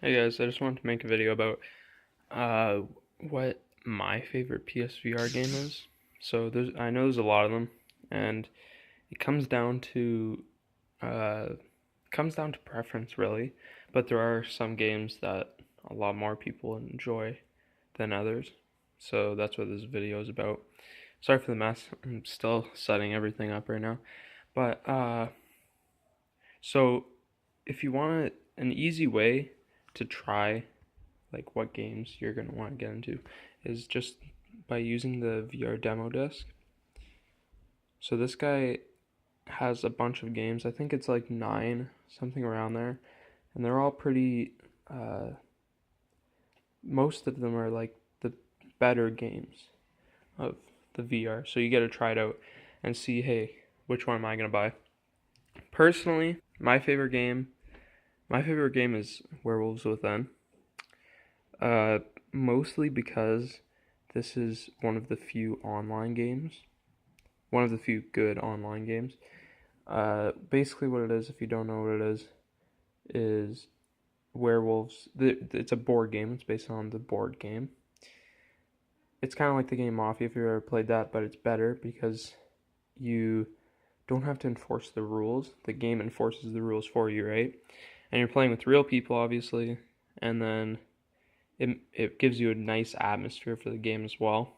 Hey guys, I just wanted to make a video about uh, what my favorite PSVR game is. I know there's a lot of them, and it uh, comes down to preference really. But there are some games that a lot more people enjoy than others. So that's what this video is about. Sorry for the mess. I'm still setting everything up right now. But so if you want an easy way to try like what games you're going to want to get into is just by using the VR demo disc. So this guy has a bunch of games. I think it's like 9, something around there, and they're all pretty most of them are like the better games of the VR. So you got to try it out and see, hey, which one am I going to buy? Personally, my favorite game is Werewolves Within. Uh, Mostly because this is one of the few online games, one of the few good online games. Basically, what it is, if you don't know what it is werewolves. It's a board game. It's based on the board game. It's kind of like the game Mafia if you've ever played that, but it's better because you don't have to enforce the rules. The game enforces the rules for you, right? And you're playing with real people, obviously, and then it gives you a nice atmosphere for the game as well.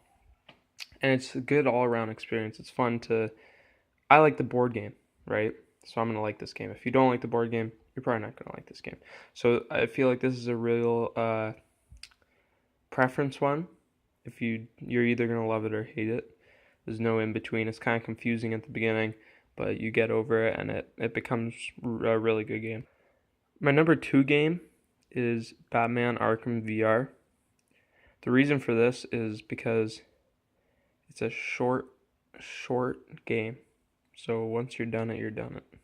And it's a good all around experience. It's fun to. I like the board game, right? So I'm gonna like this game. If you don't like the board game, you're probably not gonna like this game. So I feel like this is a real preference one. If you're either gonna love it or hate it. There's no in between. It's kind of confusing at the beginning, but you get over it and it becomes a really good game. My number 2 game is Batman Arkham VR. The reason for this is because it's a short game. So once you're done it, you're done it.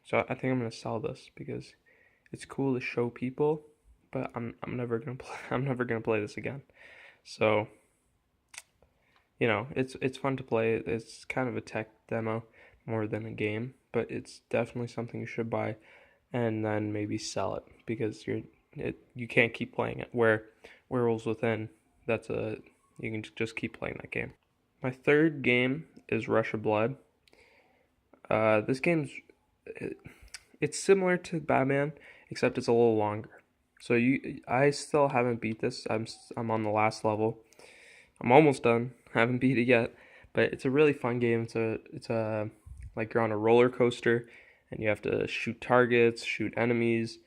So I think I'm gonna sell this because it's cool to show people, but I'm never gonna play. I'm never gonna play this again. So it's fun to play. It's kind of a tech demo more than a game, but it's definitely something you should buy and then maybe sell it because you can't keep playing it. Where Werewolves Within, you can just keep playing that game. My third game is Rush of Blood. This game's it's similar to Batman, except it's a little longer. So I still haven't beat this. I'm on the last level. I'm almost done. I haven't beat it yet, but it's a really fun game. It's a like you're on a roller coaster, and you have to shoot targets, shoot enemies,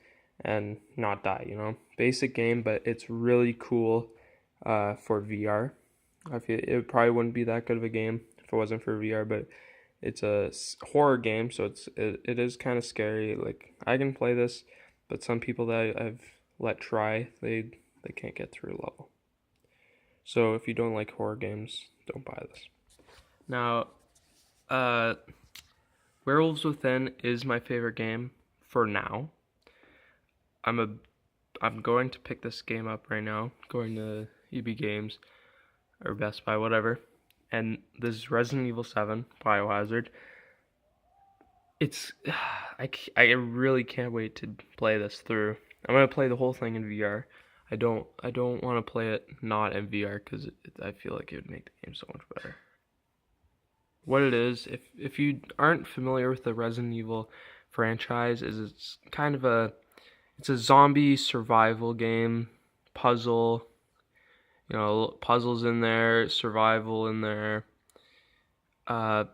and not die. Basic game, but it's really cool for VR. I feel it probably wouldn't be that good of a game if it wasn't for VR, but it's a horror game, so it is kind of scary. Like I can play this, but some people that I've let try, they can't get through a level. So if you don't like horror games, don't buy this. Now, uh, Werewolves Within is my favorite game for now. I'm going to pick this game up right now. Going to EB Games or Best Buy, whatever. And this is Resident Evil 7 Biohazard. I really can't wait to play this through. I'm gonna play the whole thing in VR. I don't want to play it not in VR because I feel like it would make the game so much better. What it is, if you aren't familiar with the Resident Evil franchise, is it's a zombie survival game, puzzle. Puzzles in there, survival in there. Uh,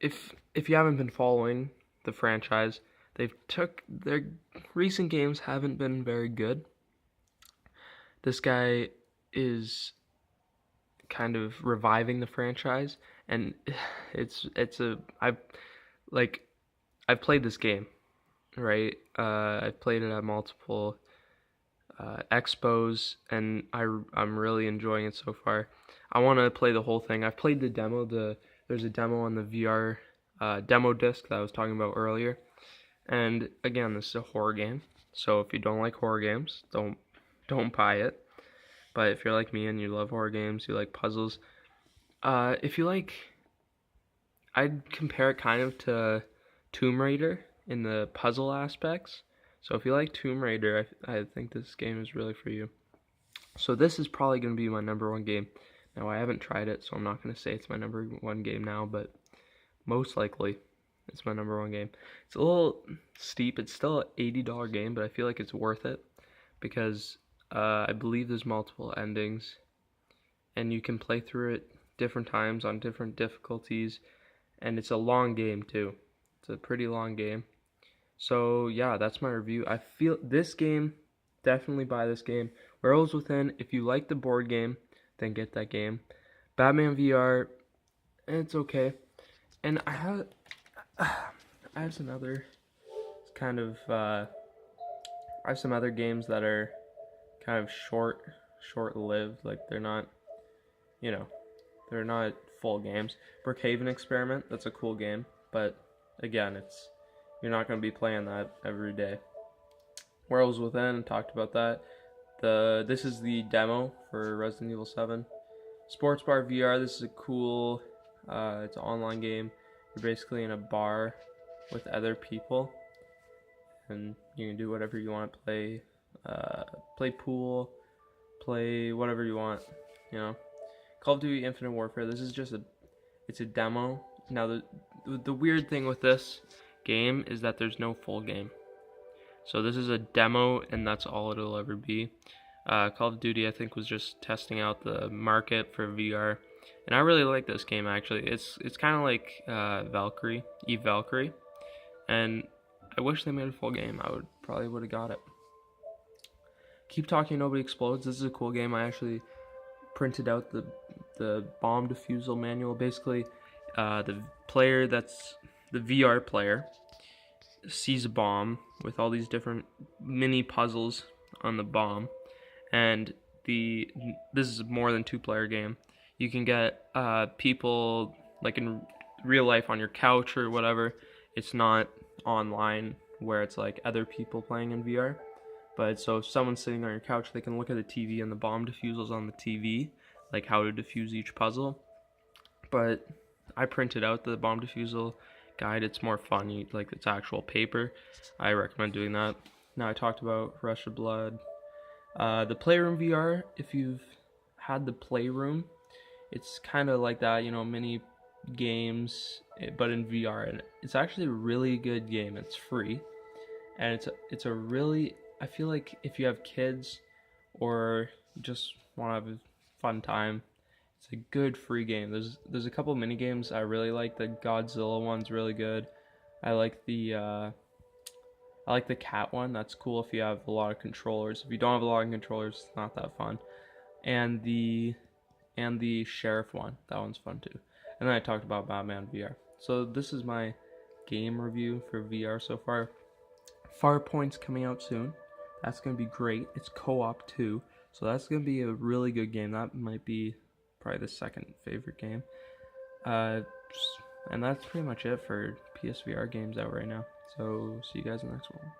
if you haven't been following the franchise, their recent games haven't been very good. This guy is kind of reviving the franchise, and I've played this game, right? I've played it at multiple expos, and I'm really enjoying it so far. I want to play the whole thing. I've played the demo. There's a demo on the VR demo disc that I was talking about earlier. And again, this is a horror game, so if you don't like horror games, don't buy it. But if you're like me and you love horror games, you like puzzles, if you like, I'd compare it kind of to Tomb Raider in the puzzle aspects. So if you like Tomb Raider, I think this game is really for you. So this is probably going to be my #1 game. Now, I haven't tried it, so I'm not going to say it's my #1 game now, but most likely it's my #1 game. It's a little steep. It's still an $80 game, but I feel like it's worth it because I believe there's multiple endings, and you can play through it different times on different difficulties, and it's a long game too. It's a pretty long game. So yeah, that's my review. I feel this game, definitely buy this game. Werewolves Within, if you like the board game, then get that game. Batman VR, it's okay. And I have some other kind of I have some other games that are kind of short-lived. Like they're not, they're not full games. Brookhaven Experiment, that's a cool game, but again, you're not going to be playing that every day. Werewolves Within, talked about that. This is the demo for Resident Evil 7. Sports Bar VR, this is a cool, it's an online game. You're basically in a bar with other people, and you can do whatever you want. Play pool, play whatever you want, Call of Duty Infinite Warfare, this is just it's a demo. Now the weird thing with this game is that there's no full game. So this is a demo, and that's all it'll ever be. Call of Duty, I think, was just testing out the market for VR, and I really like this game. Actually, it's kind of like Valkyrie, and I wish they made a full game. I probably would have got it. Keep Talking Nobody Explodes. This is a cool game. I actually printed out the bomb defusal manual. Basically, the VR player sees a bomb with all these different mini puzzles on the bomb, and this is a more than 2-player game. You can get people like in real life on your couch or whatever. It's not online where it's like other people playing in VR. But so if someone's sitting on your couch, they can look at the TV and the bomb defusals on the TV, like how to defuse each puzzle. But I printed out the bomb defusal guide. It's more fun. It's actual paper. I recommend doing that. Now I talked about Rush of Blood. The Playroom VR, if you've had the Playroom, it's kind of like that, mini games, but in VR. And it's actually a really good game. It's free. And it's a really, I feel like if you have kids or just want to have a fun time, it's a good free game. There's a couple mini games I really like. The Godzilla one's really good. I like the cat one. That's cool if you have a lot of controllers. If you don't have a lot of controllers, it's not that fun. And the sheriff one, that one's fun too. And then I talked about Batman VR. So this is my game review for VR so far. Farpoint's coming out soon. That's gonna be great. It's co-op too, so that's gonna be a really good game. That might be probably the second favorite game. And that's pretty much it for PSVR games out right now. So see you guys in the next one.